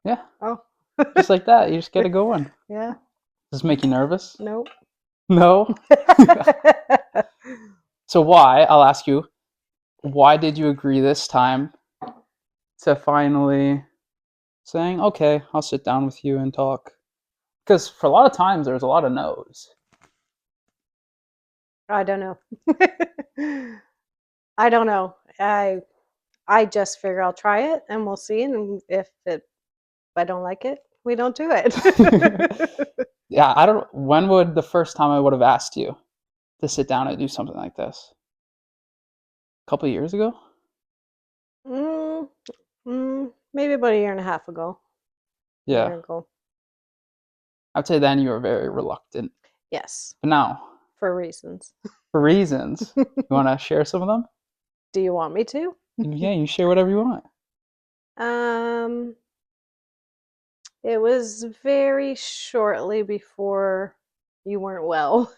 Yeah, Oh. just like that. You just get it going. Yeah. Does this make you nervous? Nope. No. So why? I'll ask you. Why did you agree this time to finally saying, "Okay, I'll sit down with you and talk"? Because for a lot of times there's a lot of no's. I don't know. I don't know. I just figure I'll try it and we'll see. And if I don't like it, we don't do it. Yeah, I don't. When would the first time I would have asked you to sit down and do something like this? A couple of years ago? mm, maybe about a year and a half ago. Yeah, Year ago. I'd say then you were very reluctant. Yes, But now, for reasons. for reasons, you want to share some of them? Do you want me to? Yeah, you share whatever you want. Um, it was very shortly before you weren't well.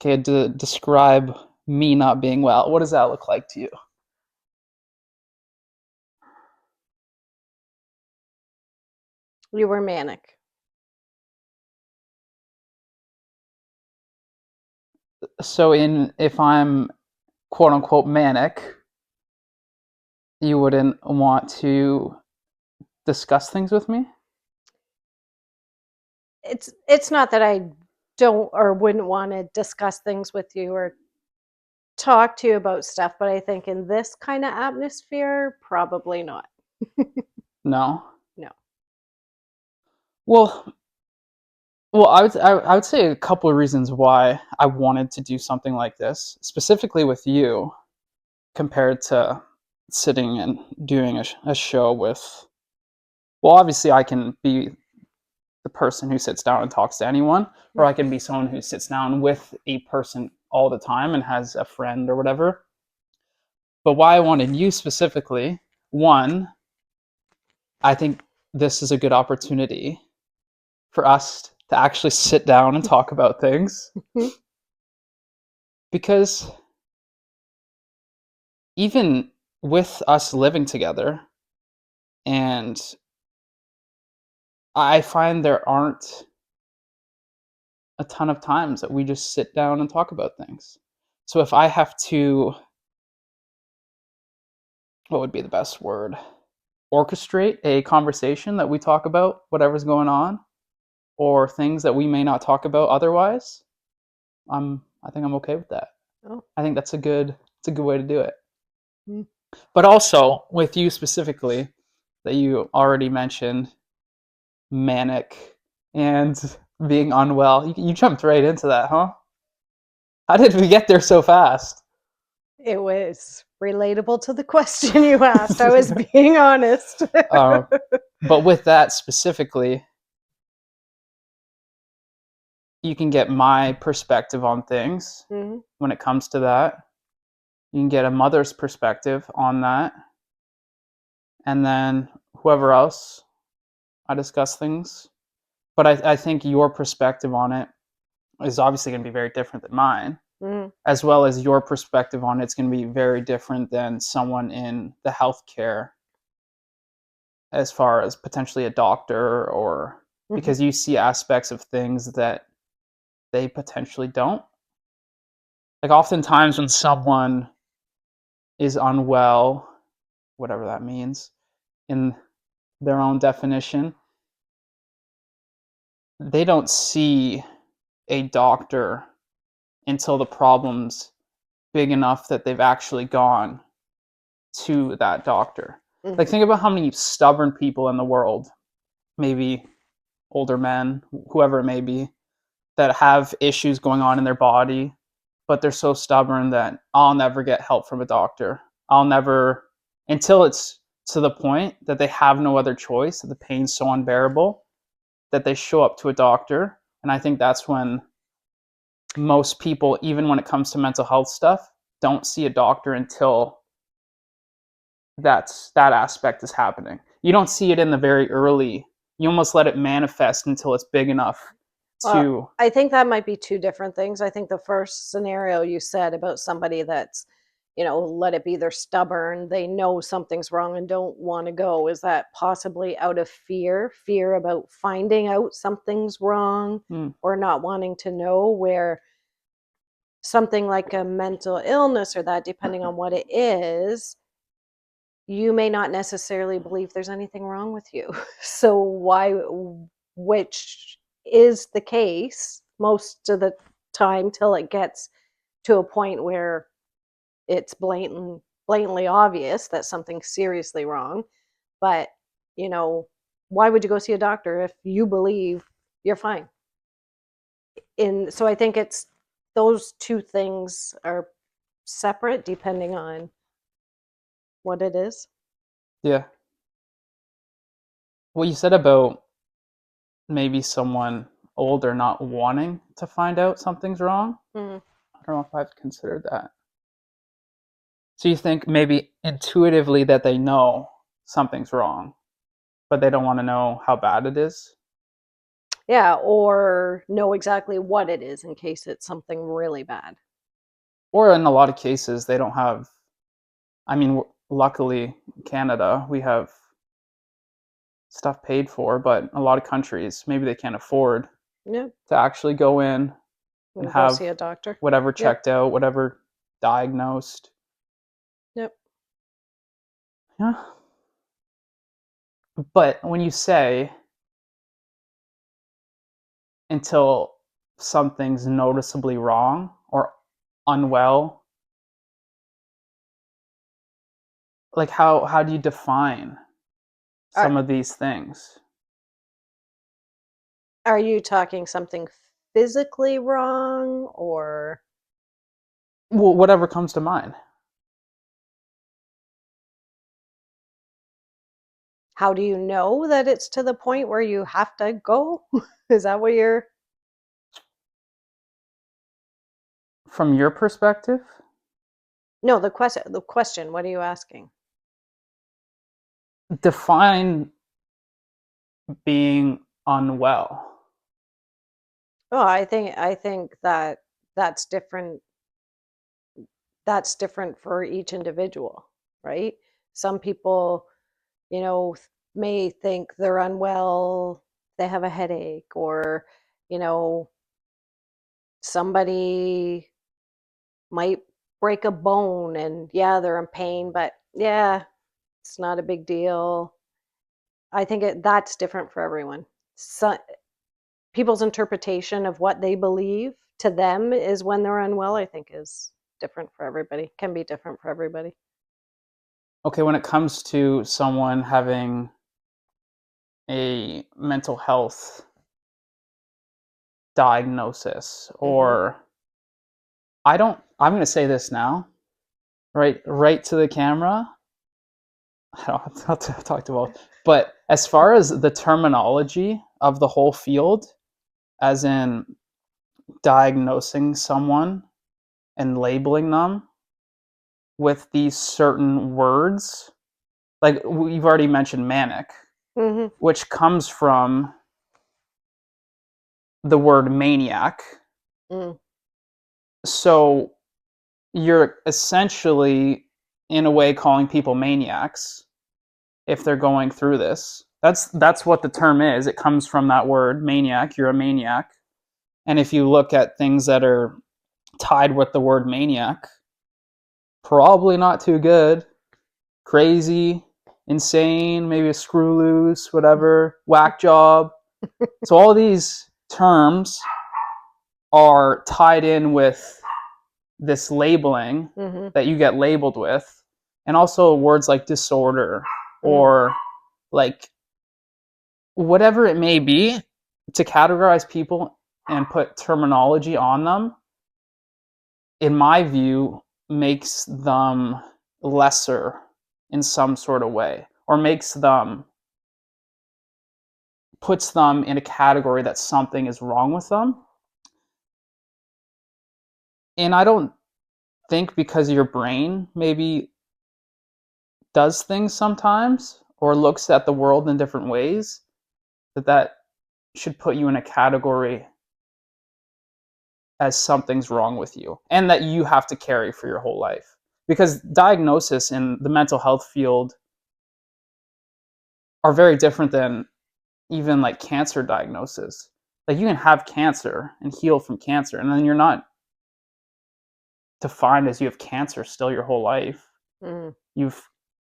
Okay, to describe me not being well, what does that look like to you? You were manic. So, in if I'm quote unquote manic, you wouldn't want to discuss things with me? It's not that I don't or wouldn't want to discuss things with you or talk to you about stuff, but I think in this kind of atmosphere, probably not. No. No. Well, well, I would say a couple of reasons why I wanted to do something like this, specifically with you, compared to sitting and doing a show with. Well, obviously, I can be the person who sits down and talks to anyone, or I can be someone who sits down with a person all the time and has a friend or whatever. But why I wanted you specifically, one, I think this is a good opportunity for us to actually sit down and talk about things because even with us living together, and I find there aren't a ton of times that we just sit down and talk about things. So if I have to, what would be the best word? Orchestrate a conversation that we talk about whatever's going on or things that we may not talk about otherwise, I think I'm okay with that. Oh. I think it's a good way to do it. Mm. But also with you specifically, that you already mentioned, manic and being unwell. You jumped right into that, huh? How did we get there so fast? It was relatable to the question you asked. I was being honest. uh, but with that specifically, you can get my perspective on things Mhm. when it comes to that. You can get a mother's perspective on that. And then whoever else I discuss things. But I think your perspective on it is obviously going to be very different than mine, Mhm. as well as your perspective on it's going to be very different than someone in the healthcare, as far as potentially a doctor, or Mhm. because you see aspects of things that they potentially don't. Like oftentimes when someone is unwell, whatever that means, in their own definition, they don't see a doctor until the problem's big enough that they've actually gone to that doctor. Like, Mhm. think about how many stubborn people in the world, maybe older men, whoever it may be, that have issues going on in their body, but they're so stubborn that I'll never get help from a doctor. I'll never, until it's to the point that they have no other choice, that the pain's so unbearable that they show up to a doctor. And I think that's when most people, even when it comes to mental health stuff, don't see a doctor until that aspect is happening. You don't see it in the very early. You almost let it manifest until it's big enough Well, to. I think that might be two different things. I think the first scenario you said about somebody that's let it be they're stubborn, they know something's wrong and don't want to go? Is that possibly out of fear about finding out something's wrong Hmm. or not wanting to know, where something like a mental illness or that, depending on what it is, you may not necessarily believe there's anything wrong with you. So why, which is the case most of the time till it gets to a point where it's blatantly obvious that something's seriously wrong. But, you know, why would you go see a doctor if you believe you're fine? So I think it's those two things are separate depending on what it is. Yeah. What you said about maybe someone older not wanting to find out something's wrong, Mm. I don't know if I've considered that. So you think maybe intuitively that they know something's wrong, but they don't want to know how bad it is? Yeah, or know exactly what it is in case it's something really bad. Or in a lot of cases, they don't have. I mean, luckily, Canada, we have stuff paid for, but a lot of countries, maybe they can't afford Yep. to actually go in and And go have see a doctor. whatever Yep. checked out, whatever diagnosed. Yep. Yeah. But when you say until something's noticeably wrong or unwell, like how do you define Are some of these things? are you talking something physically wrong, or Well, whatever comes to mind. how do you know that it's to the point where you have to go? Is that what you're From your perspective, No, the question, what are you asking? define being unwell. Oh, I think that that's different that's different for each individual, right? Some people, may think they're unwell, they have a headache, or, you know, somebody might break a bone and yeah, they're in pain, but yeah, it's not a big deal. I think that's different for everyone. So, people's interpretation of what they believe to them is when they're unwell, I think is different for everybody, can be different for everybody. Okay, when it comes to someone having a mental health diagnosis, Hmm. or I don't, I'm going to say this now, right to the camera. I don't have to talk to both. But as far as the terminology of the whole field, as in diagnosing someone and labeling them with these certain words, like we've already mentioned manic, Hmm. which comes from the word maniac. Mm. So you're essentially, in a way, calling people maniacs if they're going through this. That's what the term is. It comes from that word maniac. You're a maniac. And if you look at things that are tied with the word maniac, probably not too good. Crazy, insane, maybe a screw loose, whatever, whack job. So all these terms are tied in with this labeling Hmm. that you get labeled with, and also words like disorder Mm. or like whatever it may be, to categorize people and put terminology on them, in my view, makes them lesser in some sort of way, or puts them in a category that something is wrong with them. And I don't think because your brain maybe does things sometimes or looks at the world in different ways that should put you in a category as something's wrong with you and that you have to carry for your whole life. because diagnosis in the mental health field are very different than even like cancer diagnosis. Like you can have cancer and heal from cancer, and then you're not defined as you have cancer still your whole life. Mm. You've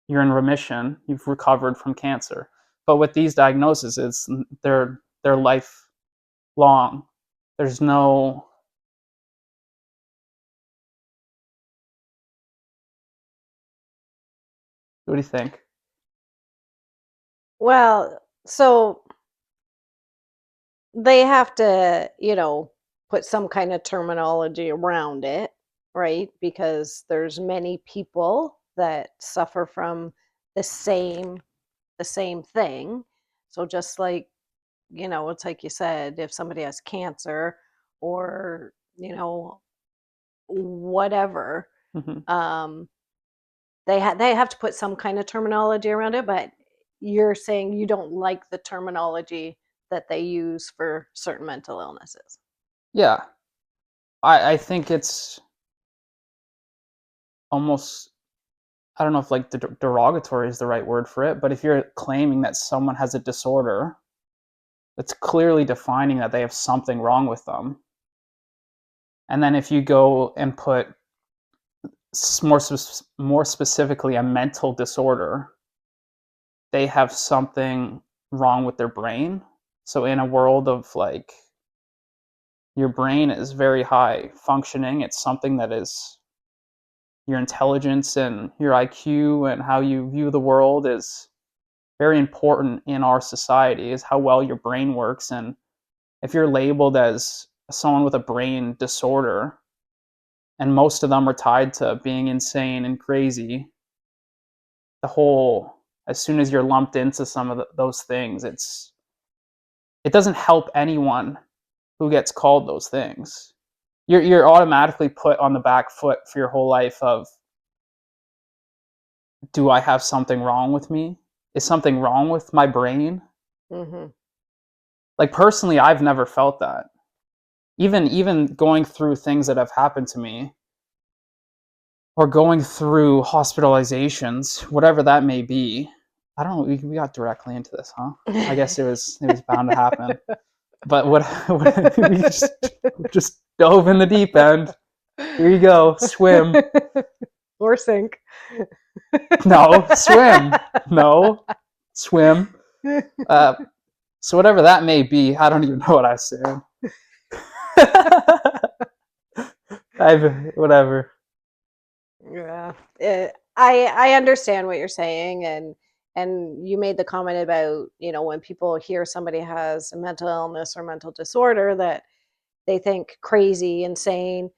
you're in remission. You've recovered from cancer. But with these diagnoses, they're lifelong. There's no. What do you think? Well, so they have to, put some kind of terminology around it, right? Because there's many people that suffer from the same the same thing. So just like, it's like you said, if somebody has cancer or, whatever, Mm-hmm. um they have to put some kind of terminology around it, but you're saying you don't like the terminology that they use for certain mental illnesses. Yeah, I think it's almost, I don't know if like derogatory is the right word for it, but if you're claiming that someone has a disorder, it's clearly defining that they have something wrong with them. And then if you go and put more specifically a mental disorder, they have something wrong with their brain. So in a world of like your brain is very high functioning, it's something that is your intelligence and your IQ and how you view the world is very important in our society, is how well your brain works. And if you're labeled as someone with a brain disorder, and most of them are tied to being insane and crazy, the whole, as soon as you're lumped into some of those things, it doesn't help anyone who gets called those things. You're automatically put on the back foot for your whole life of, do I have something wrong with me? Is something wrong with my brain? Mm-hmm. Like personally, I've never felt that. Even going through things that have happened to me, or going through hospitalizations, whatever that may be. I don't know. We got directly into this, huh? I guess it was bound to happen. But what we just dove in the deep end. Here you go, swim. Or sink. No, swim. No, swim. Uh, so whatever that may be, I don't even know what I said. Whatever. Yeah. I understand what you're saying, and you made the comment about, when people hear somebody has a mental illness or mental disorder that they think crazy, insane.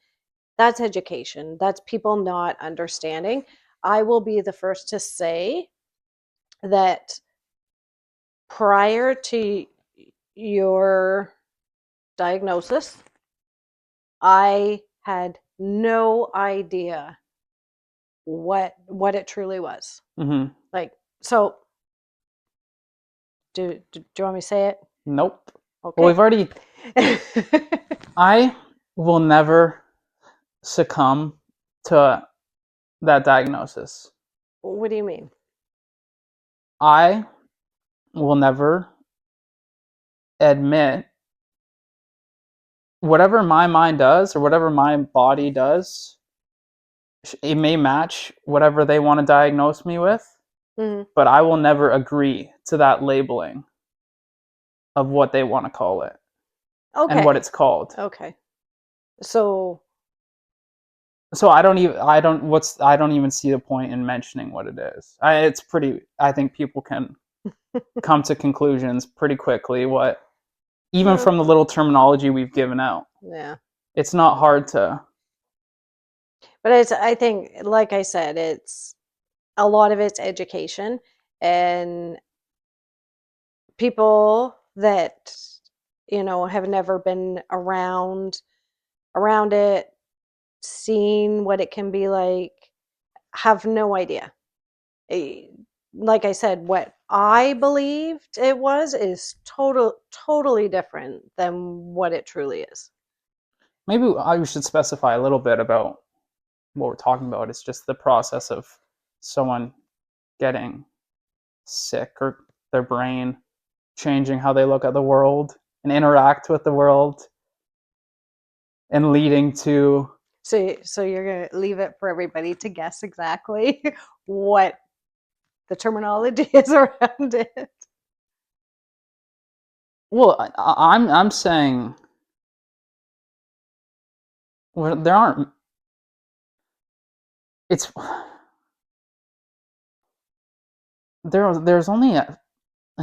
That's education. That's people not understanding. I will be the first to say that prior to your diagnosis, I had no idea what it truly was. Mm-hmm. Like, so do you want me to say it? Nope. Well, Okay. we've already. I will never succumb to that diagnosis. What do you mean? I will never admit whatever my mind does or whatever my body does. It may match whatever they want to diagnose me with, Hmm. but I will never agree to that labeling of what they want to call it and what Okay. it's called. Okay. So, So I don't even see the point in mentioning what it is. It's pretty. I think people can come to conclusions pretty quickly. What, even no, from the little terminology we've given out, yeah. it's not hard to. But I think, like I said, it's a lot of it's education, and people that, have never been around it, seen what it can be like, have no idea. Eh, like I said, what I believed it was is totally different than what it truly is. Maybe I should specify a little bit about what we're talking about. It's just the process of someone getting sick or their brain changing how they look at the world and interact with the world and leading to So you're gonna leave it for everybody to guess exactly what the terminology is around it. well I'm saying well, there aren't it's there's only a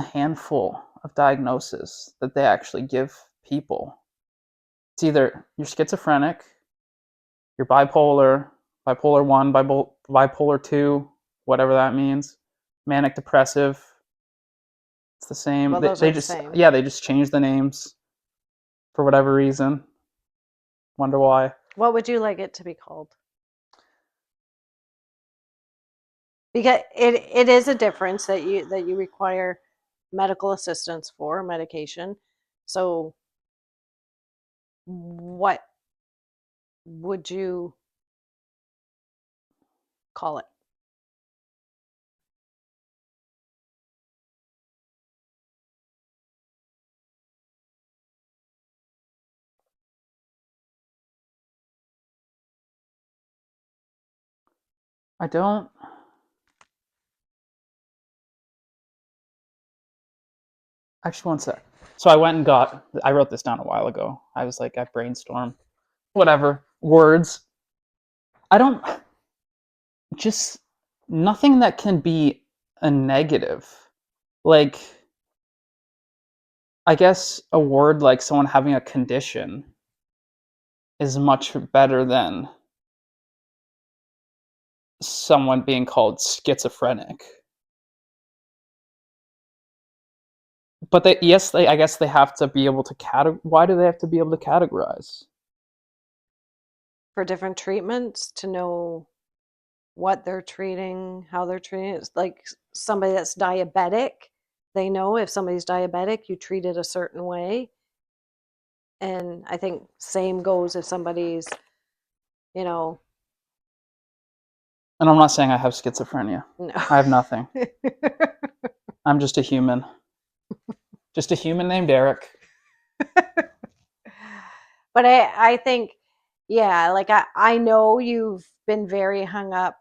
handful of diagnoses that they actually give people. It's either you're schizophrenic, you're bipolar, bipolar 1, bipolar 2, whatever that means, manic depressive. It's the same. Well, those They are the just, same. yeah, they just change the names for whatever reason. Wonder why. What would you like it to be called? Because it is a difference that you require medical assistance for medication. So what would you call it? I don't. Actually, one sec. So I went and got. I wrote this down a while ago. I was like, I brainstorm, whatever words. I don't. Just nothing that can be a negative. Like, I guess a word like someone having a condition is much better than someone being called schizophrenic. But they, yes, they, I guess they have to be able to why do they have to be able to categorize? For different treatments to know what they're treating, how they're treating it. It's like somebody that's diabetic, they know if somebody's diabetic, you treat it a certain way. And I think same goes if somebody's, you know, And I'm not saying I have schizophrenia. no. I have nothing. I'm just a human. Just a human named Eric. But I think, yeah, like I know you've been very hung up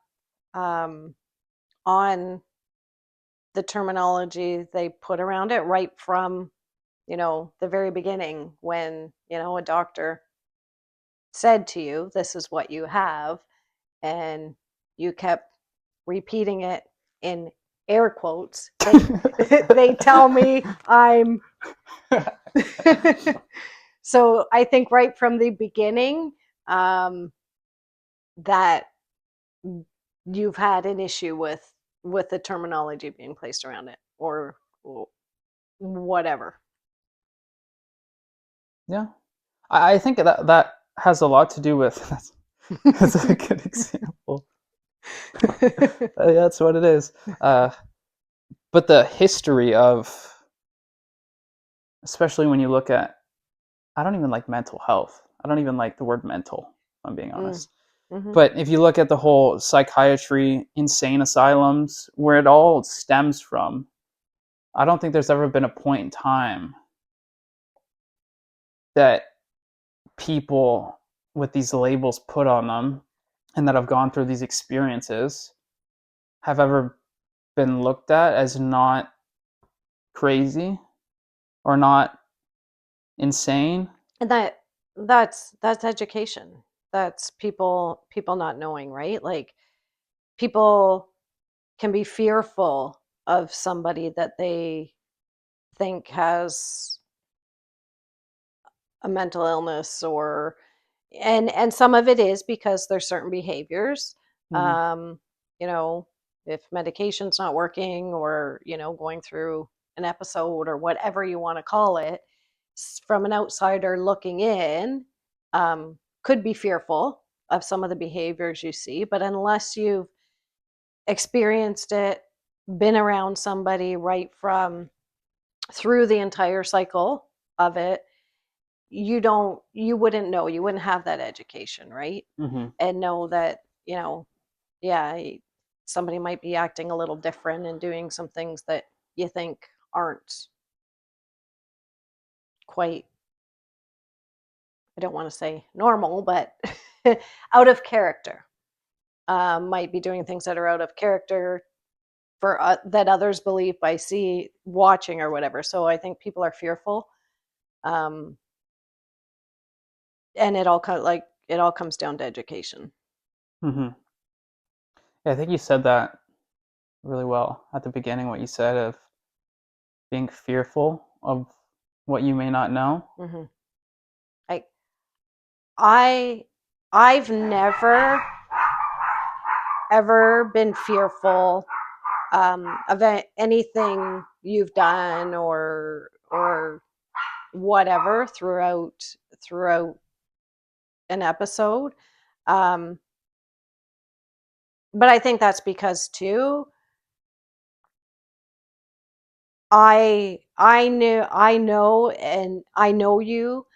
um, on the terminology they put around it right from, the very beginning when, a doctor said to you, this is what you have. And you kept repeating it in air quotes. They tell me I'm. So I think right from the beginning, um, that you've had an issue with the terminology being placed around it or whatever. Yeah, I think that has a lot to do with. That's a good example. That's what it is. But the history of, especially when you look at, I don't even like mental health. I don't even like the word mental, if I'm being Mm. honest. Mm-hmm. But if you look at the whole psychiatry, insane asylums, where it all stems from, I don't think there's ever been a point in time that people with these labels put on them and that have gone through these experiences have ever been looked at as not crazy or not insane. And that's education. That's people not knowing, right? Like people can be fearful of somebody that they think has a mental illness or and some of it is because there's certain behaviors, Mm. um you know if medication's not working or going through an episode or whatever you want to call it, from an outsider looking in, could be fearful of some of the behaviors you see, but unless you've experienced it, been around somebody right from through the entire cycle of it, you wouldn't know, you wouldn't have that education, right? Hmm. And know that you know, yeah, somebody might be acting a little different and doing some things that you think aren't quite, I don't want to say normal, but out of character. Might be doing things that are out of character for that others believe by watching or whatever. So I think people are fearful, um, and it all comes down to education. Hmm. Yeah, I think you said that really well at the beginning. What you said of being fearful of what you may not know. Hmm. I I I've never ever been fearful of anything you've done or whatever throughout an episode. Um, but I think that's because too I know you,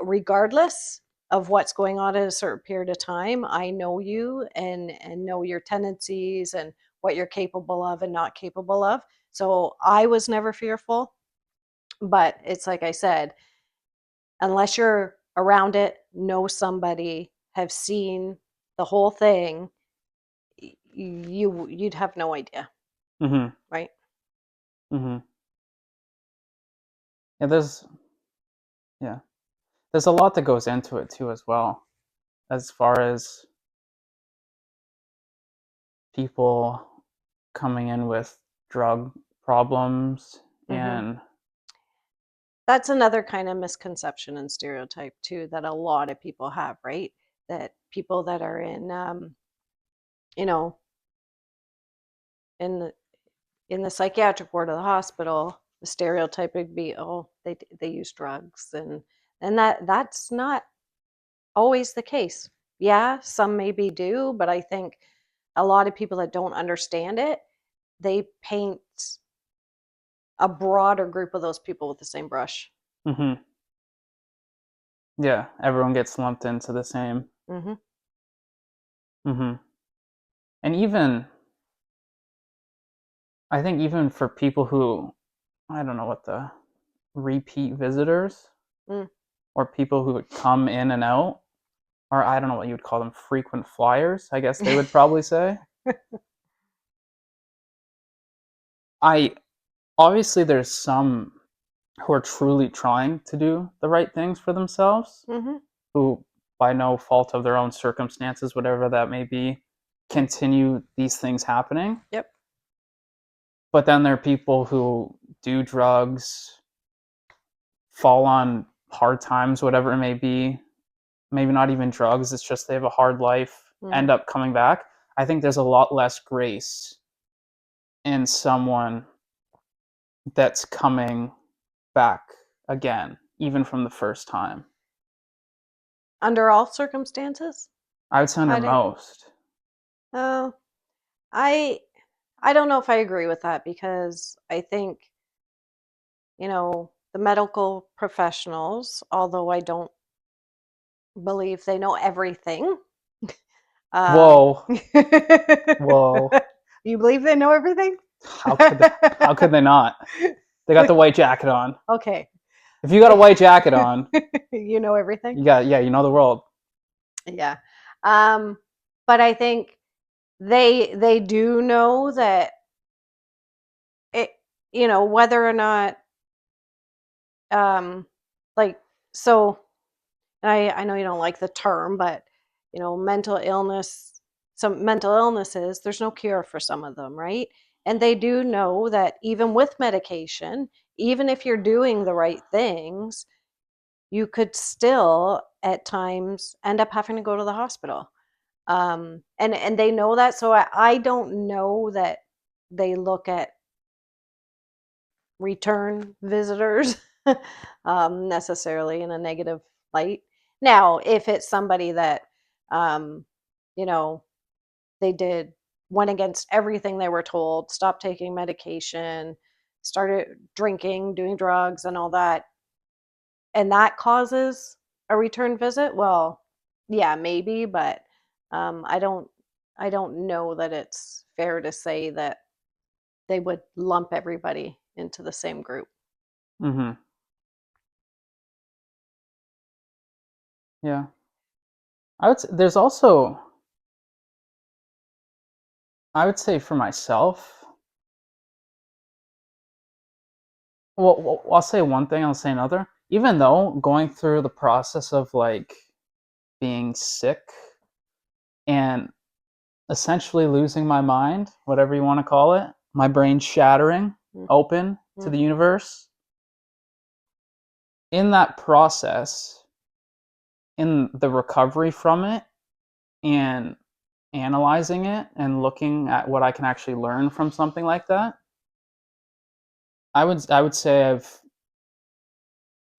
regardless of what's going on at a certain period of time. I know you and know your tendencies and what you're capable of and not capable of. So I was never fearful, but it's like I said, unless you're around it, know somebody, have seen the whole thing, you'd have no idea, Hmm. right? Hmm. Yeah, yeah, there's a lot that goes into it too, as well, as far as people coming in with drug problems Hmm. and That's another kind of misconception and stereotype too that a lot of people have, right? That people that are you know, in the psychiatric ward of the hospital, the stereotype would be, oh, they use drugs, and that's not always the case. Yeah, some maybe do, but I think a lot of people that don't understand it, they paint a broader group of those people with the same brush. hmm, yeah, everyone gets lumped into the same. Hmm. Hmm. And even I think even for people who, I don't know what the repeat visitors Mm. or people who would come in and out, or I don't know what you would call them, frequent flyers, I guess they would probably say. I Obviously there's some who are truly trying to do the right things for themselves, Hmm. who by no fault of their own circumstances, whatever that may be, continue these things happening. Yep. But then there are people who do drugs, fall on hard times, whatever it may be, maybe not even drugs, it's just they have a hard life, Hmm. end up coming back. I think there's a lot less grace in someone that's coming back again, even from the first time. Under all circumstances, I would say under I didn't. most. Oh, I I don't know if I agree with that because I think, the medical professionals, although I don't believe they know everything. Um, Whoa, whoa! you believe they know everything? How could they, how could they not? They got the white jacket on. Okay. If you got a white jacket on, You know everything? you got, yeah, you know the world. Yeah. Um, but I think they do know that it, whether or not, um like, so I know you don't like the term, but mental illness, some mental illnesses, there's no cure for some of them, right? And they do know that even with medication, even if you're doing the right things, you could still at times end up having to go to the hospital. And they know that, so I don't know that they look at return visitors necessarily in a negative light. Now, if it's somebody that, um, you know, they went against everything they were told, stopped taking medication, started drinking, doing drugs, and all that, and that causes a return visit, well, yeah, maybe, but I don't know that it's fair to say that they would lump everybody into the same group. Mhm. Yeah. There's also, I would say for myself, well, I'll say one thing, I'll say another. Even though going through the process of like being sick and essentially losing my mind, whatever you want to call it, my brain shattering open to Mm-hmm. the universe, in that process, in the recovery from it, and analyzing it and looking at what I can actually learn from something like that, I would say I've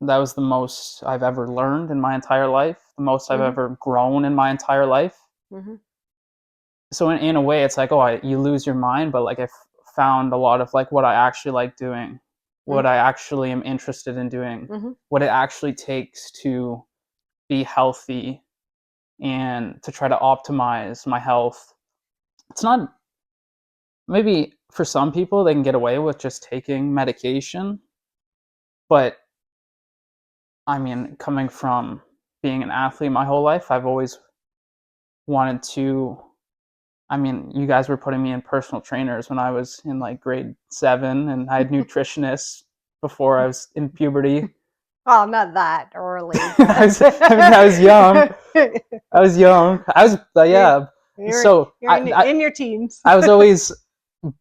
that was the most I've ever learned in my entire life, the most I've Mm-hmm. ever grown in my entire life. Mm-hmm. So in a way, it's like, you lose your mind, but like found a lot of like what I actually like doing, what I actually am interested in doing, Mm-hmm. what it actually takes to be healthy and to try to optimize my health. It's not, maybe for some people they can get away with just taking medication, but I mean, coming from being an athlete my whole life, I've always wanted to. I mean, you guys were putting me in personal trainers when I was in like grade 7, and I had nutritionists before I was in puberty. Well, not that early, I but was, I mean, I was young. I was young. I was, you're yeah. you're So you're in your teens. I was always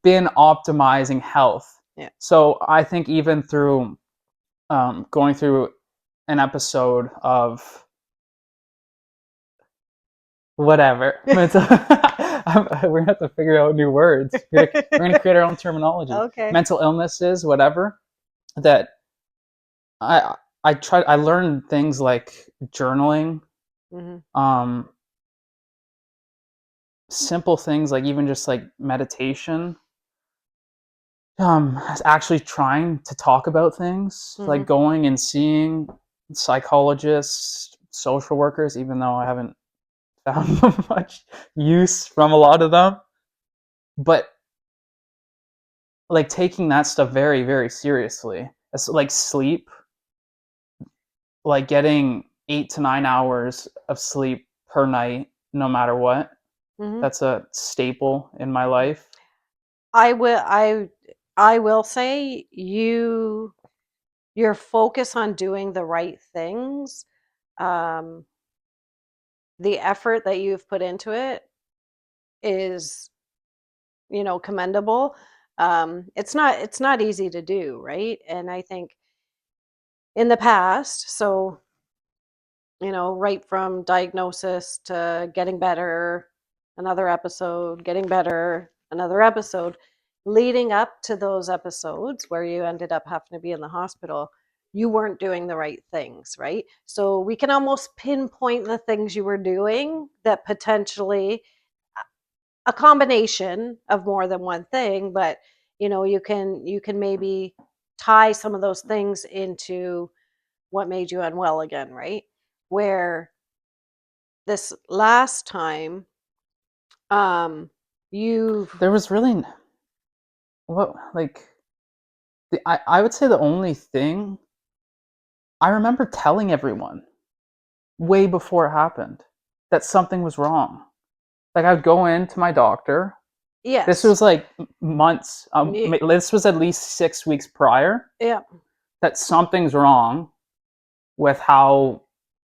been optimizing health. Yeah. So I think even through going through an episode of whatever. We're gonna have to figure out new words. We're gonna create our own terminology. Okay. Mental illnesses, whatever. That I I learned things like journaling, Mm-hmm. um, simple things like even just like meditation. Actually trying to talk about things Mm-hmm. like going and seeing psychologists, social workers, even though I haven't found much use from a lot of them. But like taking that stuff very, very seriously. It's like sleep, like getting 8 to 9 hours of sleep per night, no matter what. Mm-hmm. That's a staple in my life. I will I I will say your focus on doing the right things, um, the effort that you've put into it is, commendable. It's not easy to do, right? And I think in the past, so right from diagnosis to getting better, another episode, getting better, another episode, leading up to those episodes where you ended up having to be in the hospital, you weren't doing the right things, right? So we can almost pinpoint the things you were doing that potentially a combination of more than one thing, but you can maybe tie some of those things into what made you unwell again, right? Where this last time, um, you've There was really what like I would say the only thing I remember telling everyone way before it happened that something was wrong. Like I would go in to my doctor. This yes, was like months. y- This was at least 6 weeks prior. yeah, That something's wrong with how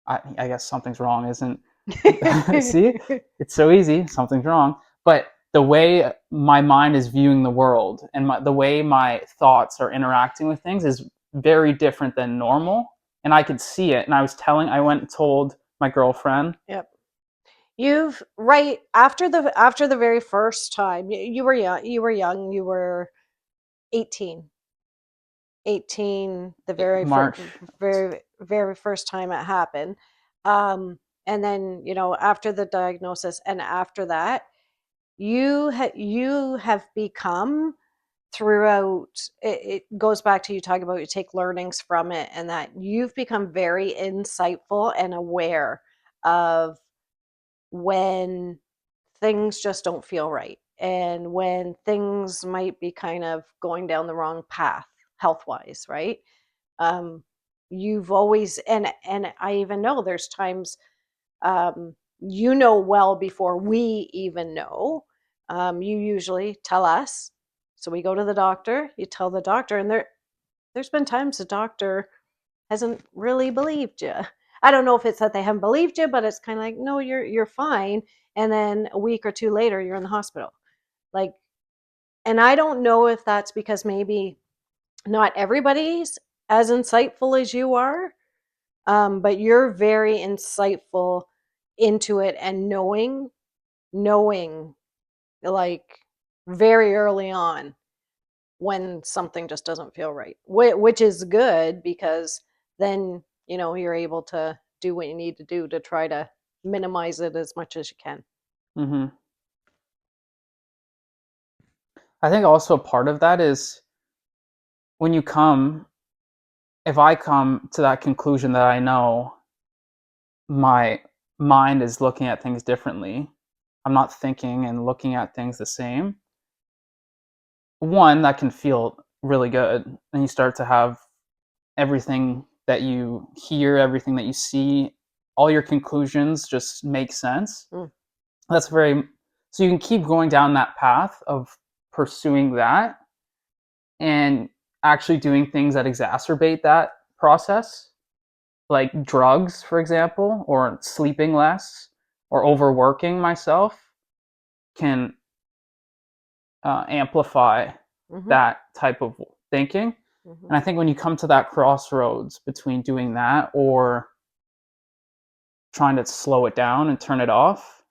I guess something's wrong isn't. See, it's so easy. Something's wrong, but the way my mind is viewing the world and the way my thoughts are interacting with things is very different than normal, and I could see it. And I went and told my girlfriend. yep. You've right after the very first time you were young. You were 18. 18, the March. very first time it happened. And then, after the diagnosis and after that, you have become throughout it goes back to you talking about you take learnings from it, and that you've become very insightful and aware of when things just don't feel right and when things might be kind of going down the wrong path health wise, right? um, you've always and I even know there's times, you know, well before we even know, you usually tell us, so we go to the doctor, you tell the doctor, and there's been times the doctor hasn't really believed you. I don't know if it's that they haven't believed you, but it's kind of like, no, you're fine, and then a week or two later you're in the hospital, like. And I don't know if that's because maybe not everybody's as insightful as you are, but you're very insightful into it and knowing like very early on when something just doesn't feel right, which is good because then you're able to do what you need to do to try to minimize it as much as you can. Mm-hmm. I think also part of that is when you come, if I come to that conclusion that I know my mind is looking at things differently, I'm not thinking and looking at things the same. One, that can feel really good. And you start to have everything that you hear, everything that you see, all your conclusions just make sense. Mm. That's very, so you can keep going down that path of pursuing that and actually doing things that exacerbate that process, like drugs, for example, or sleeping less or overworking myself can amplify Hmm. that type of thinking. Hmm. And I think when you come to that crossroads between doing that or trying to slow it down and turn it off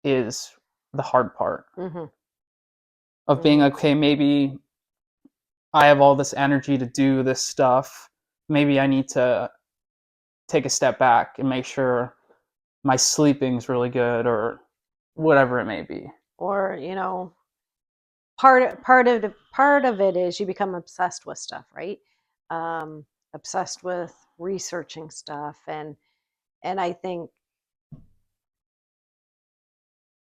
is the hard part Hmm. of being Hmm. okay, maybe I have all this energy to do this stuff. Maybe I need to take a step back and make sure my sleeping's really good or whatever it may be. Or part of it is you become obsessed with stuff, right? um Obsessed with researching stuff, and I think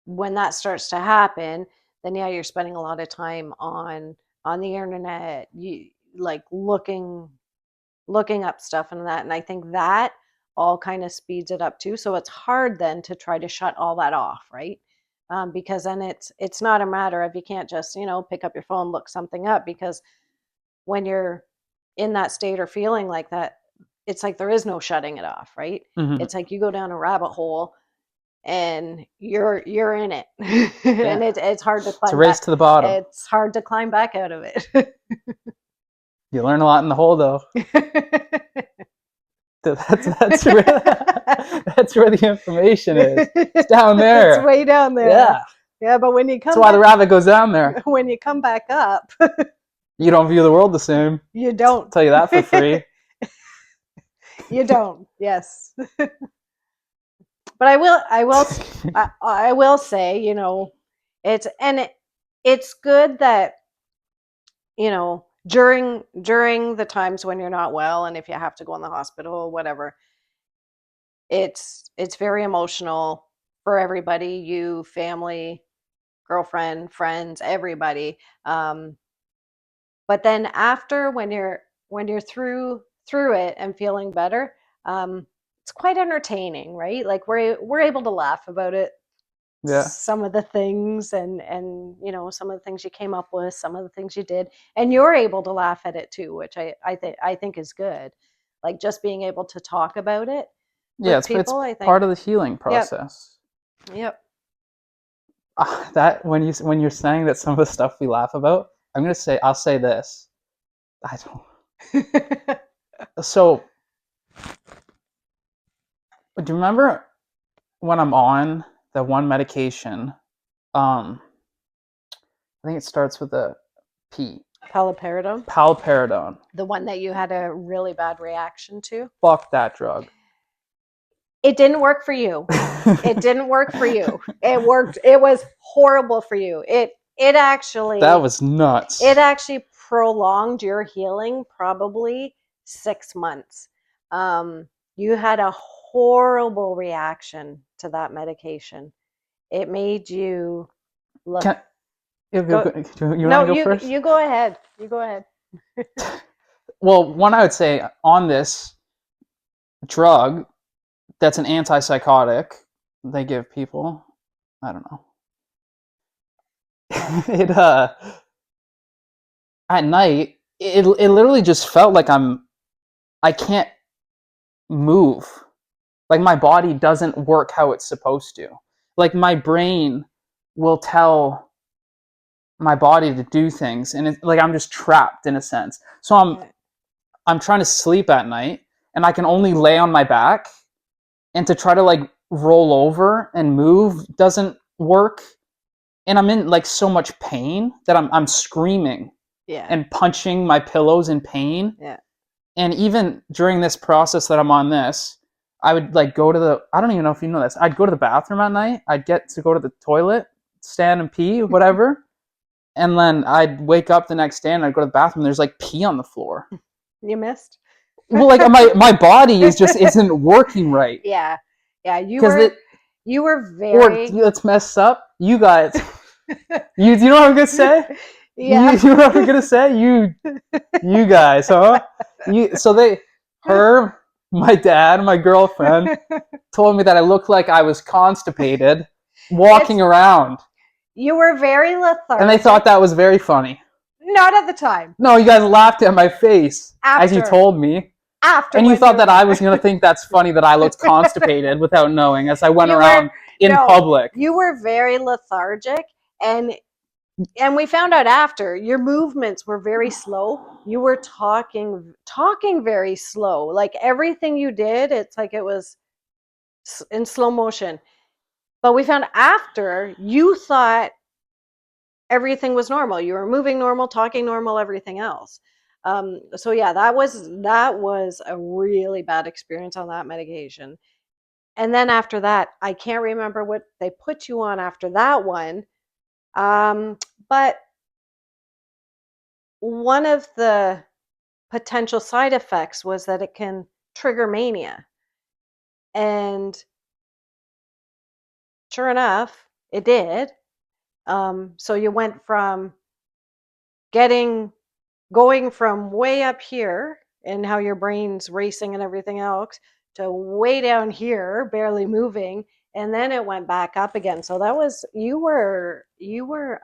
when that starts to happen, then yeah, you're spending a lot of time on the internet, you like looking up stuff and that, and I think that all kind of speeds it up too, so it's hard then to try to shut all that off, right? Because then it's not a matter of, you can't just pick up your phone, look something up, because when you're in that state or feeling like that, it's like there is no shutting it off, right? Mm-hmm. It's like you go down a rabbit hole and you're in it. Yeah, And it's hard to it's a climb race back. to the bottom. It's hard to climb back out of it. You learn a lot in the hole, though. That's where that's where the information is. It's down It's there. way down there. Yeah, Yeah, but when you that's come why the back rabbit goes down there. when you come back up, You don't view the world the same. you don't. Tell you that for free. You don't. Yes. But I will say, it's and it's good that, during the times when you're not well, and if you have to go in the hospital, whatever, it's very emotional for everybody, you, family, girlfriend, friends, everybody. But then after, when you're through it and feeling better, um, it's quite entertaining, right? Like we're able to laugh about it, Yeah. some of the things, and some of the things you came up with, some of the things you did, and you're able to laugh at it too, which I think is good. Like just being able to talk about it Yeah, with it's people, I part think. of the healing Yep. process. Yep. That when you're saying that some of the stuff we laugh about, I'll say this. I don't. So, do you remember when I'm on the one medication? I think it starts with a P. Paliperidone, Palperidone. the one that you had a really bad reaction to. Fuck that drug. It didn't work for you. It didn't work for you. It worked. It was horrible for you. It That actually was nuts. it actually prolonged your healing probably 6 months. You had a horrible reaction to that medication. It made you look. Can, you Go, want to no, go first? you go ahead. You go ahead. Well, one I would say on this drug that's an antipsychotic they give people. I don't know. it At night it literally just felt like I can't move. Like my body doesn't work how it's supposed to. Like my brain will tell my body to do things, and it's like I'm just trapped in a sense. So Yeah. I'm trying to sleep at night, and I can only lay on my back, and to try to like roll over and move doesn't work. And I'm in like so much pain that I'm screaming Yeah. and punching my pillows in pain. Yeah. And even during this process that I'm on this, I would like go to I don't even know if you know this. I'd go to the bathroom at night. I'd get to go to the toilet, stand and pee, whatever. And then I'd wake up the next day and I'd go to the bathroom. There's like pee on the floor. You missed. Well, like my body is just isn't working right. Yeah. Yeah. Because You were or very. let's mess up. You guys, you know what I'm gonna say? Yeah. You know what I'm gonna say? You guys, huh? Her, my dad, my girlfriend told me that I looked like I was constipated walking around. You were very lethargic. And they thought that was very funny. Not at the time. No, you guys laughed at my face as you After. told me. After. And you thought that I was going to think that's funny that I looked constipated without knowing as I went around in public. You were very lethargic, and we found out after your movements were very slow. You were talking very slow. Like everything you did, it's like it was in slow motion. But we found after you thought everything was normal. You were moving normal, talking normal, everything else. So yeah, that was a really bad experience on that medication. And then after that, I can't remember what they put you on after that one. But one of the potential side effects was that it can trigger mania. And sure enough, it did. So you went from going from way up here and how your brain's racing and everything else to way down here, barely moving, and then it went back up again. So that was you were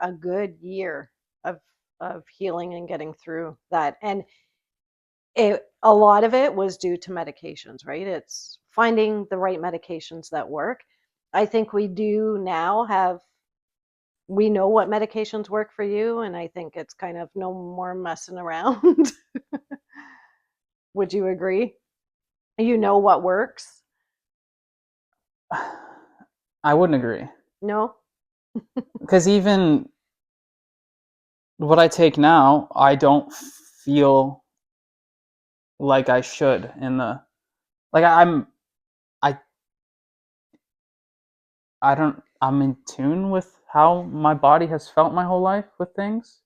a good year of healing and getting through that. And a lot of it was due to medications, right? It's finding the right medications that work. I think we do now we know what medications work for you, and I think it's kind of no more messing around. Would you agree? You know what works? I wouldn't agree. No? Because even what I take now, I don't feel like I should in the like I I don't I'm in tune with how my body has felt my whole life with things.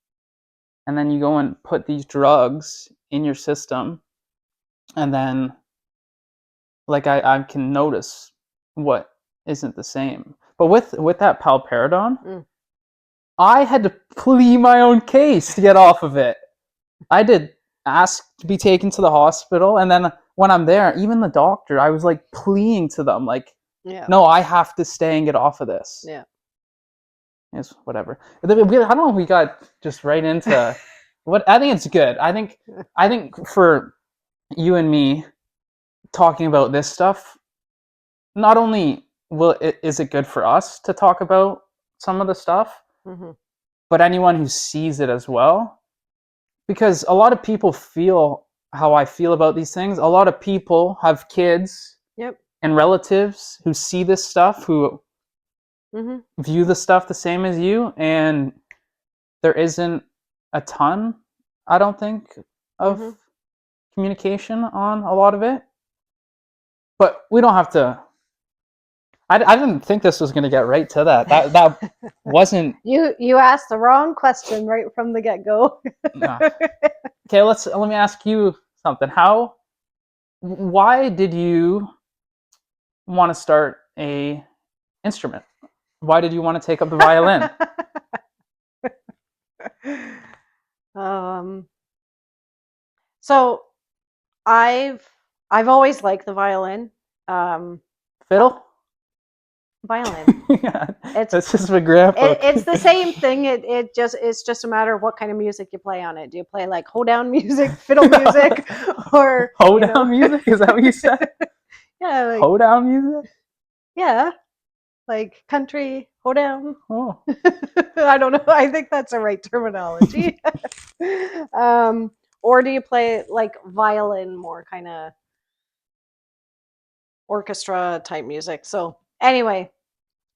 And then you go and put these drugs in your system, and then like I can notice what isn't the same. But with that palperidone, I had to plead my own case to get off of it. I did ask to be taken to the hospital, and then when I'm there, even the doctor, I was like pleading to them, like, no, I have to stay and get off of this. Yeah. It's whatever. I don't know if we got just right into what I think it's good. I think for you and me talking about this stuff, not only is it good for us to talk about some of the stuff, but anyone who sees it as well. Because a lot of people feel how I feel about these things. A lot of people have kids and relatives who see this stuff, who view the stuff the same as you, and there isn't a ton, I don't think, of communication on a lot of it. But we don't have to. I didn't think this was going to get right to that. That wasn't. You asked the wrong question right from the get-go. Okay, let me ask you something. Why did you want to start a instrument? Why did you want to take up the violin? um, so I've I've always liked the violin. Um, uh, Fiddle? violin. Yeah, It's that's just my grandpa. it's the same thing. It's just a matter of what kind of music you play on it. Do you play like hoedown music, fiddle music, or Hoedown music? Is that what you said? yeah, like Hoedown music? yeah, like country hoedown. Oh. I don't know. I think that's the right terminology. um, or do you play like violin, more kind of orchestra type music? So anyway,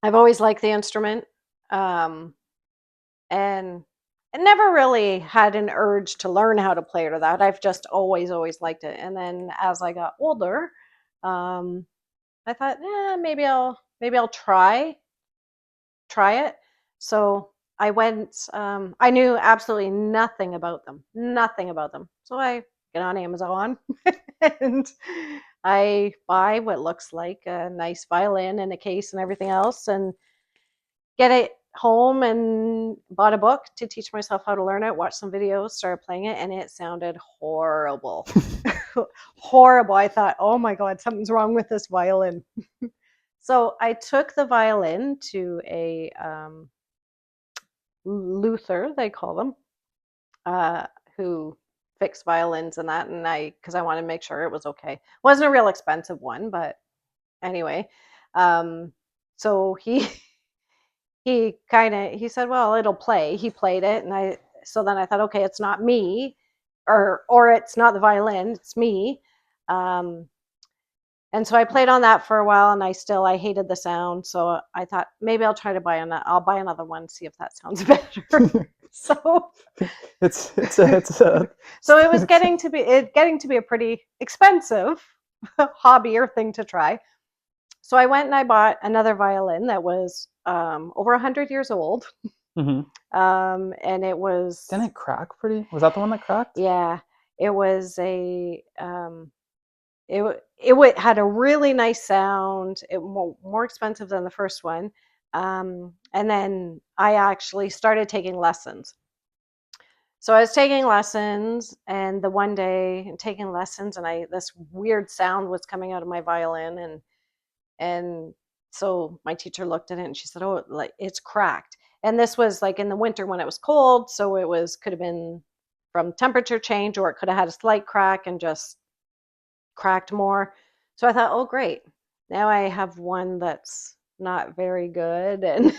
I've always liked the instrument, um, and I never really had an urge to learn how to play it or that. I've just always liked it. And then as I got older, um, I thought, maybe I'll try it. So I went, I knew absolutely nothing about them, nothing about them. So I get on Amazon and I buy what looks like a nice violin and a case and everything else and get it home and bought a book to teach myself how to learn it, watched some videos, started playing it, and it sounded horrible. Horrible. I thought, oh my God, something's wrong with this violin. So I took the violin to a Luther, they call them, who fixed violins and that. And because I wanted to make sure it was okay. It wasn't a real expensive one, but anyway. So he said, well, it'll play. He played it. So then I thought, okay, it's not me or it's not the violin, it's me. Um, and so I played on that for a while, and I hated the sound. So I thought maybe I'll buy another one, see if that sounds better. So it's so it was it's getting to be a pretty expensive hobby or thing to try. So I went and I bought another violin that was over 100 years old, Mhm. and it Didn't was it crack pretty? Was that the one that cracked? yeah, it was a it had a really nice sound. It more expensive than the first one. And then I actually started taking lessons. So I was taking lessons, and the one day taking lessons, and I this weird sound was coming out of my violin, and so my teacher looked at it and she said, "Oh, like it's cracked." And this was like in the winter when it was cold, so it was could have been from temperature change, or it could have had a slight crack and just cracked more. So I thought, oh, great. Now I have one that's not very good and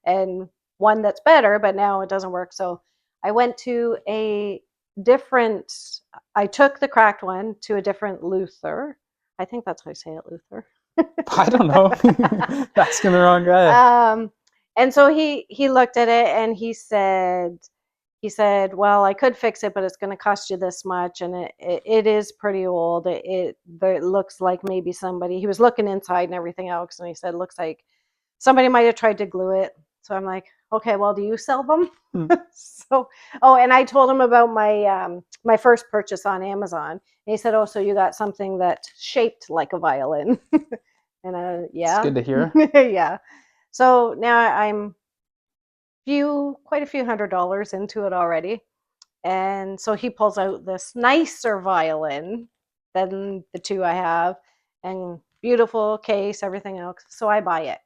and one that's better, but now it doesn't work. So I went to a different, I took the cracked one to a different Luther. I think that's how you say it, Luther. I don't know. Asking the wrong guy. um, and so he looked at it and he said, well, I could fix it, but it's going to cost you this much. And it is pretty old. It looks like maybe somebody, he was looking inside and everything else. And he said, looks like somebody might have tried to glue it. So I'm like, okay, well, do you sell them? Hmm. So, oh, and I told him about my first purchase on Amazon. And he said, oh, so you got something that shaped like a violin. And It's yeah, good to hear. yeah. So now I'm quite a few $100s into it already. And so he pulls out this nicer violin than the two I have, and beautiful case, everything else. So I buy it,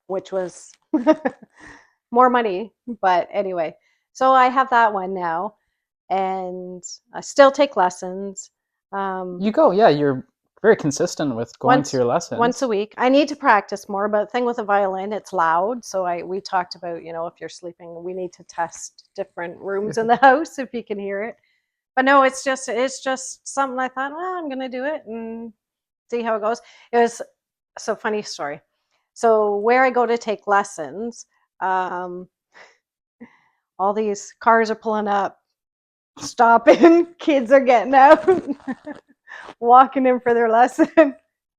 which was more money. But anyway, so I have that one now, and I still take lessons. Um, You go, yeah, you're very consistent with going to once your once a lessons. week. I need to practice more, but the thing with a violin, it's loud. So we talked about, if you're sleeping, we need to test different rooms in the house if you can hear it. But no, it's just something I thought, well, I'm gonna do it and see how it goes. It was so funny story. So where I go to take lessons, um, all these cars are pulling up, stopping, kids are getting out, walking in for their lesson.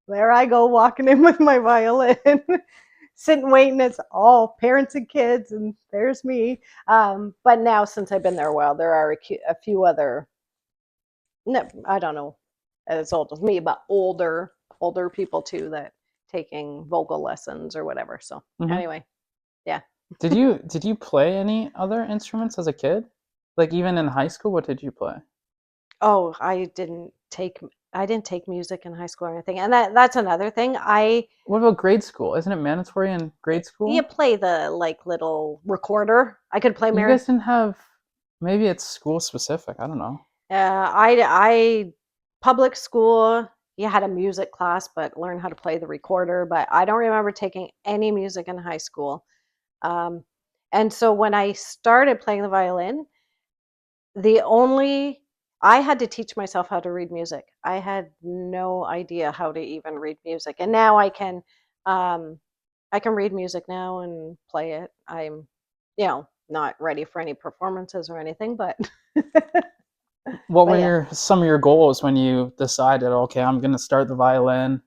There I go, walking in with my violin, sitting waiting. It's all parents and kids, and there's me. But now, since I've been there a while, there are a few other, no, I don't know, as old as me, but older older people too that taking vocal lessons or whatever. So Hmm. anyway, yeah. Did you play any other instruments as a kid? Like even in high school, what did you play? Oh, I didn't take music in high school or anything. And that's another thing. I What about grade school? Isn't it mandatory in grade You school? play the like little recorder. I could play You Mary. guys didn't have, maybe it's school specific. I don't know. I public school. You had a music class, but learn how to play the recorder. But I don't remember taking any music in high school. Um, and so when I started playing the violin, the only I had to teach myself how to read music. I had no idea how to even read music, and now um, I can read music now and play it. I'm, not ready for any performances or anything, but What but were yeah, some of your goals when you decided, okay, I'm going to start the violin,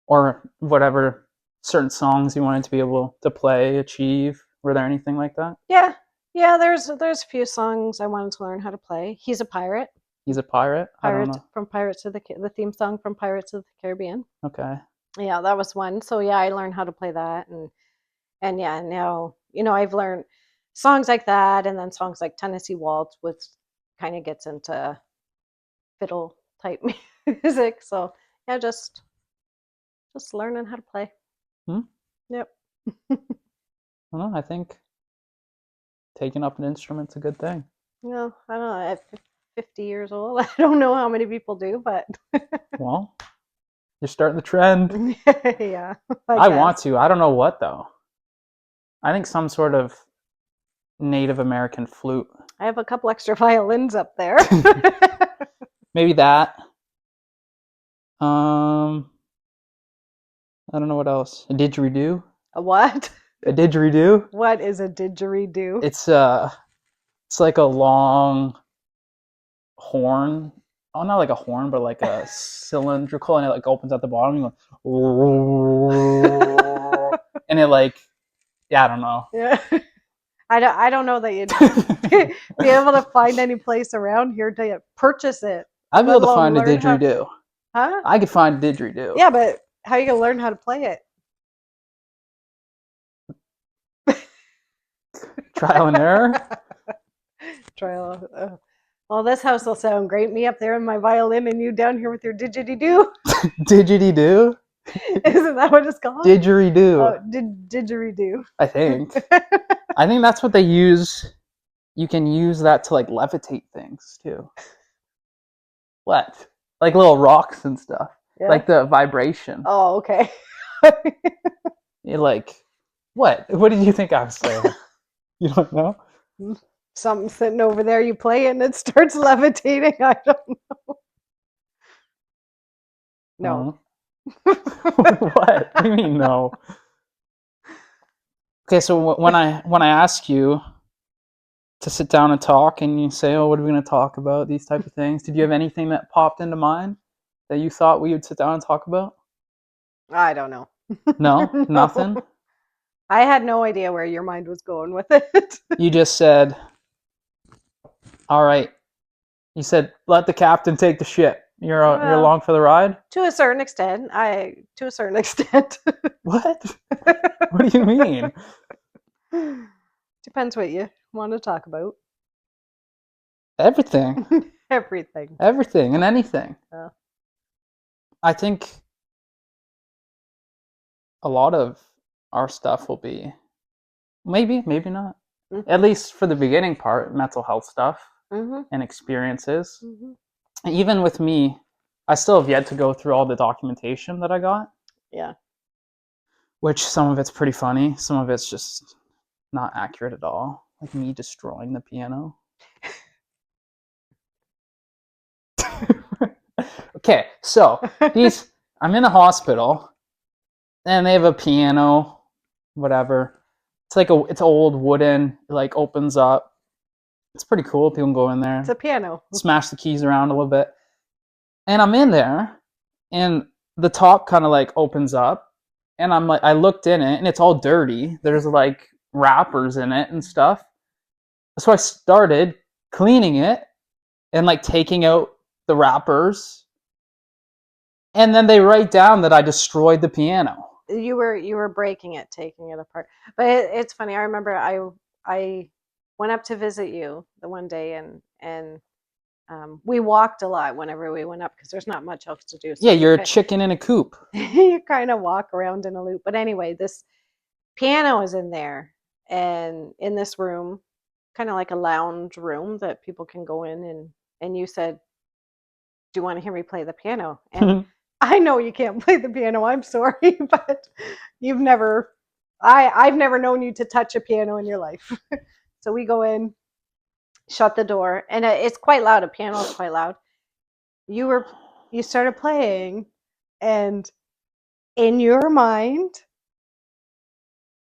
or whatever certain songs you wanted to be able to play, achieve? Were there anything like that? yeah, yeah. There's a few songs I wanted to learn how to play. He's a pirate. He's a pirate? I don't Pirates know. from Pirates of the theme song from Pirates of the Caribbean. Okay. Yeah, that was one. So yeah, I learned how to play that, and yeah, now I've learned songs like that, and then songs like Tennessee Waltz, which kind of gets into fiddle type music. So yeah, just learning how to play. Hmm? Yep. I don't know. I think taking up an instrument's a good thing. No, I don't know. At 50 years old, I don't know how many people do, but Well, you're starting the trend. yeah, I I want guess. to. I don't know what though. I think some sort of Native American flute. I have a couple extra violins up there. Maybe that. Um, I don't know what else. A didgeridoo. A what? A didgeridoo. What is a didgeridoo? It's it's like a long horn. Oh, not like a horn, but like a cylindrical, and it like opens at the bottom. You go, and it like, yeah, I don't know. Yeah. I don't know that you'd be able to find any place around here to purchase it, I'd be let able to alone find a learn how. didgeridoo. Huh? I could find a didgeridoo. Yeah, but how are you gonna learn how to play it? Trial and error. Trial. Well, this house will sound great. Me up there in my violin, and you down here with your didgeridoo. Didgeridoo. Isn't that what it's called? Didgeridoo. Oh, didgeridoo. I think. I think that's what they use. You can use that to like levitate things too. What? Like little rocks and stuff. Yeah. Like the vibration. Oh, okay. It like what? What did you think I was saying? You don't know? Something sitting over there. You play it, and it starts levitating. I don't know. What? What do you mean no? Okay, so when I ask you to sit down and talk, and you say, "Oh, what are we going to talk about?" These type of things. Did you have anything that popped into mind that you thought we would sit down and talk about? I don't know. No, No. nothing. I had no idea where your mind was going with it. You just said, "All right." You said, "Let the captain take the ship." You're Well, along for the ride. to a certain extent, to a certain extent. What? What do you mean? Depends what you want to talk about. Everything, Everything. everything, and anything. Uh, I think a lot of our stuff will be maybe not. At least for the beginning part, mental health stuff mm-hmm, and experiences. mm-hmm. Even with me, I still have yet to go through all the documentation that I got, Yeah. which some of it's pretty funny, some of it's just not accurate at all. Like me destroying the piano. Okay, so these I'm in a hospital and they have a piano, whatever. It's old wooden, it like opens up. It's pretty cool. People can go in It's a there, piano. smash the keys around a little bit. And I'm in there and the top kind of like opens up and I'm like I looked in it and it's all dirty. There's like wrappers in it and stuff. So I started cleaning it and like taking out the wrappers And then they write down that I destroyed the piano. You were breaking it, taking it apart. But it's funny. I remember I went up to visit you the one day, and we walked a lot whenever we went up because there's not much else to do. So Yeah, you you're a chicken in a coop. you kind of walk around in a loop. But anyway, this piano is in there, and in this room, kind of like a lounge room that people can go in, and you said, "Do you want to hear me play the piano?" And I know you can't play the piano. I'm sorry, but you've never I've never known you to touch a piano in your life. So we go in, shut the door, and it's quite loud. A piano is quite loud. You were you started playing, and in your mind,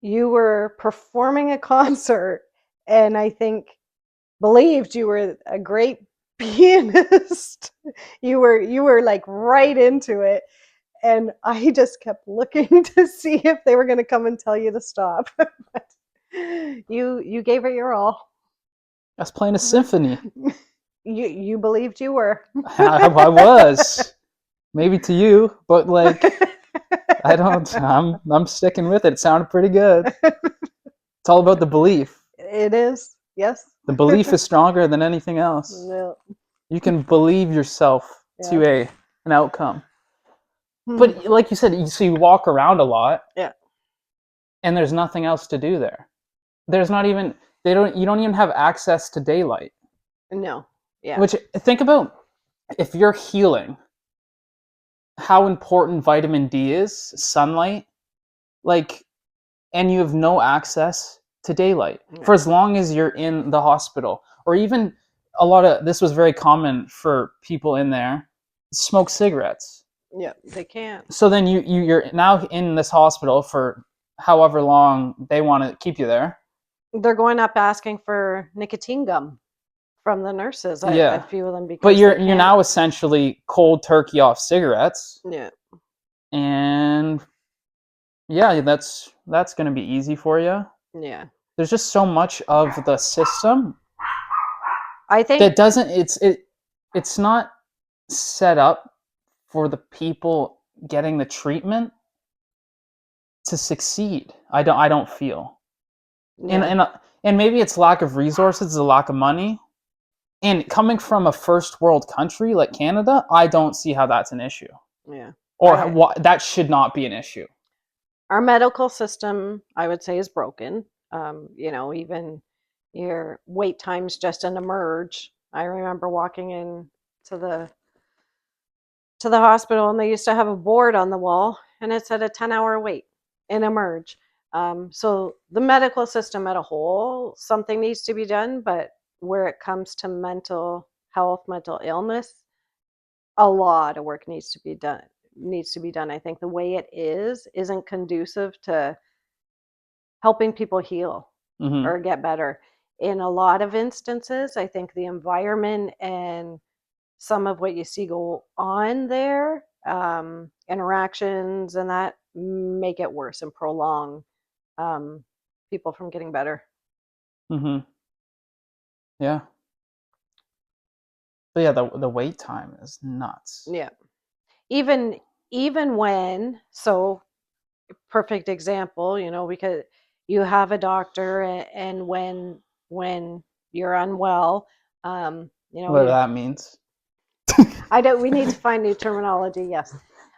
you were performing a concert, and I think believed you were a great pianist. You were like right into it, and I just kept looking to see if they were going to come and tell you to stop. But you gave it your all. I was playing a symphony. You believed you were. I was. Maybe to you, but like I don't. I'm sticking with it. It sounded pretty good. It's all about the belief. It is. Yes. The belief is stronger than anything else. No. You can believe yourself Yeah. to an outcome. Hmm. But like you said, so you walk around a lot, Yeah. and there's nothing else to do there. There's not even they don't you don't even have access to daylight. No. Yeah. Which think about if you're healing, how important vitamin D is, sunlight, like, and you have no access to daylight Yeah. for as long as you're in the hospital, or even a lot of this was very common for people in there, smoke cigarettes. Yeah. They can't. So then you're now in this hospital for however long they want to keep you there. They're going up asking for nicotine gum from the nurses. I Yeah, feel them but because they you're can't. now essentially cold turkey off cigarettes, Yeah. and yeah, that's going to be easy for you. Yeah. There's just so much of the system I think that doesn't it's not set up for the people getting the treatment to succeed. I don't feel. And yeah. and maybe it's lack of resources, a lack of money. And coming from a first world country like Canada, I don't see how that's an issue. Yeah. Or that should not be an issue. Our medical system, I would say, is broken. Even your wait times just in emerge. I remember walking in to the to the hospital, and they used to have a board on the wall, and it said a 10-hour wait in emerge. So the medical system at a whole, something needs to be done. But where it comes to mental health, mental illness, a lot of work needs to be done. I think the way it isn't conducive to helping people heal Mm-hmm. or get better. In a lot of instances, I think the environment and some of what you see go on there, interactions and that make it worse and prolong um, people from getting better. Mm-hmm. Yeah. But yeah, the wait time is nuts. Yeah. Even even when so perfect example, because you have a doctor and when you're unwell, Whatever you that means. I don't. We need to find new terminology. Yes,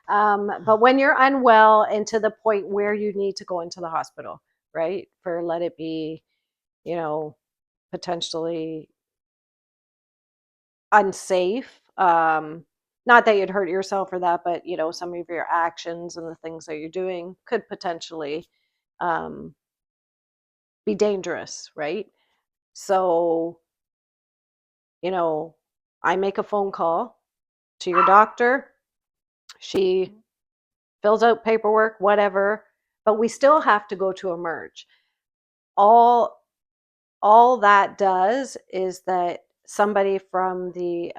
but when you're unwell and to the point where you need to go into the hospital, right? For let it be, you know, potentially unsafe. Not that you'd hurt yourself or that, but some of your actions and the things that you're doing could potentially um, be dangerous, right? So, you know, I make a phone call to your doctor. She fills out paperwork, whatever, but we still have to go to emerge. All all that does is that somebody from the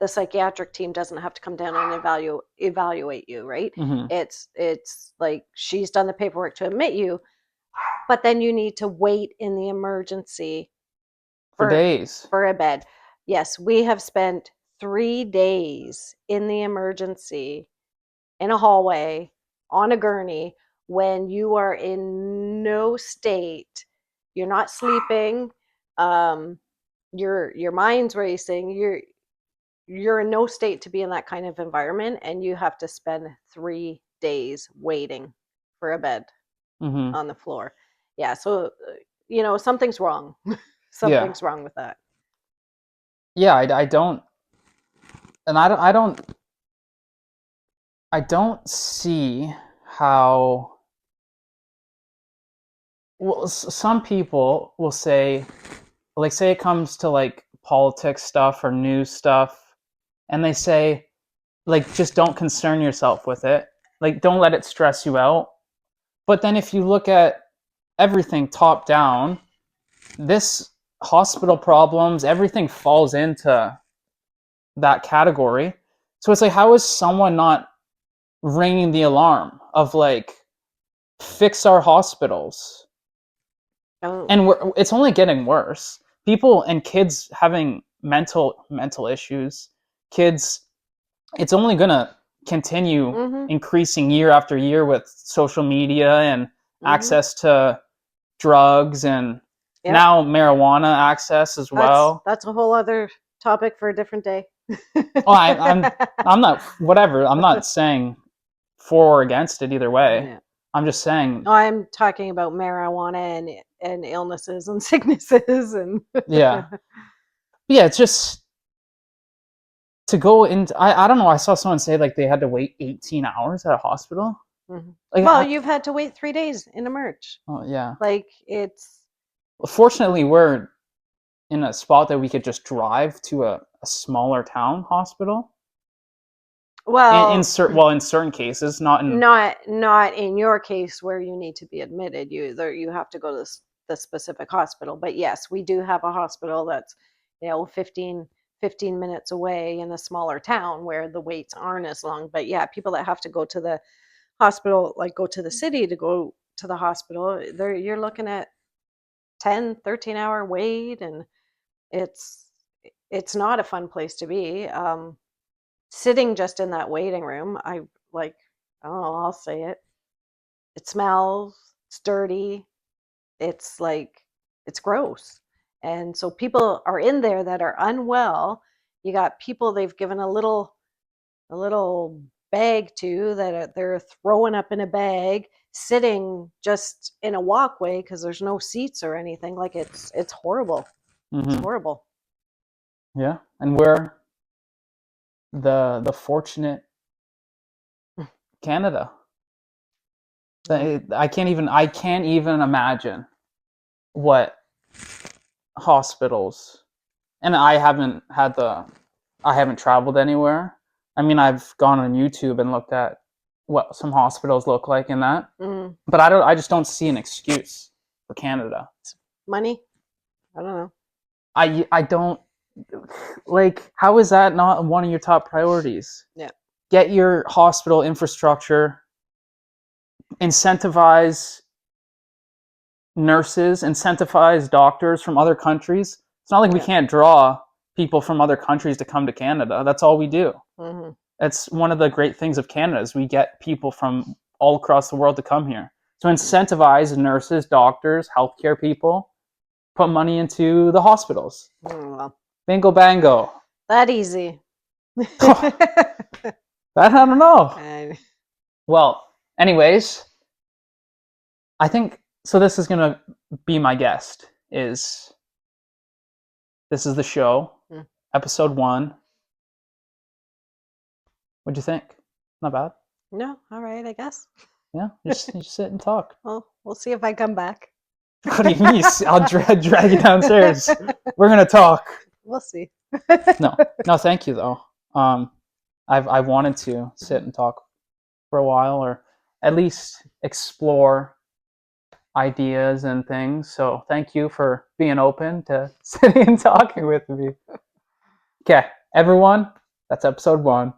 psychiatric team doesn't have to come down and evaluate you, right? Mm-hmm. It's like she's done the paperwork to admit you, but then you need to wait in the emergency For for days. for a bed. Yes, we have spent 3 days in the emergency, in a hallway, on a gurney, when you are in no state, you're not sleeping, um, your mind's racing, you're in no state to be in that kind of environment, and you have to spend 3 days waiting for a bed Mm-hmm. on the floor. Yeah, so something's wrong. Yeah. Something's wrong with that. Yeah, I don't, and I don't see how. Well, some people will say, like, say it comes to like politics stuff or news stuff, and they say, like, just don't concern yourself with it. Like, don't let it stress you out. But then if you look at everything top down, this hospital problems, everything falls into that category. So it's like, how is someone not ringing the alarm of like, fix our hospitals? Oh. And it's only getting worse. People and kids having mental issues. Kids, it's only gonna continue Mm-hmm. increasing year after year with social media and Mm-hmm. access to drugs and Yep. now marijuana access as That's well. that's a whole other topic for a different day. Oh, I'm not whatever. I'm not saying for or against it either way. Yeah. I'm just saying, No, I'm talking about marijuana and illnesses and sicknesses and yeah, yeah. It's just to go into. I don't know. I saw someone say like they had to wait 18 hours at a hospital. Mhm. Like, Well, you've had to wait 3 days in a merge. oh yeah. Like it's Fortunately, we're in a spot that we could just drive to a smaller town hospital. In well, certain, well, in certain cases, not in. not in your case where you need to be admitted. You have to go to the specific hospital. But yes, we do have a hospital that's 15 minutes away in a smaller town where the waits aren't as long. But yeah, people that have to go to the hospital, like go to the city to go to the hospital, there you're looking at 10, 13 hour wait, and it's it's not a fun place to be. Sitting just in that waiting room, I like, oh, I'll say it. It smells, it's dirty, it's like, it's gross. And so people are in there that are unwell. You got people they've given a little bag to that they're throwing up in a bag, sitting just in a walkway because there's no seats or anything. Like it's horrible. It's Mm-hmm. horrible. Yeah, and we're the fortunate Canada. Yeah. I can't even imagine what hospitals. And I haven't traveled anywhere. I mean, I've gone on YouTube and looked at what some hospitals look like in that, Mm. but I just don't see an excuse for Canada. Money? I don't know. I don't, like, how is that not one of your top priorities? Yeah. Get your hospital infrastructure, incentivize nurses, incentivize doctors from other countries. It's not like we Yeah. can't draw people from other countries to come to Canada. That's all we do. Mm-hmm. That's one of the great things of Canada is we get people from all across the world to come here. So incentivize nurses, doctors, healthcare people, put money into the hospitals. Well, Bingo bango. that easy. That I don't know. I, Well, anyways, I think so. This is gonna be my guest. This is the show, mm, episode 1. What'd you think? Not bad. no, all right, I guess. Yeah, just sit and talk. Well, we'll see if I come back. What do you mean? I'll drag you downstairs. We're gonna talk. We'll see. No, no, thank you though. I've wanted to sit and talk for a while, or at least explore ideas and things. So thank you for being open to sitting and talking with me. Okay, everyone, that's episode 1.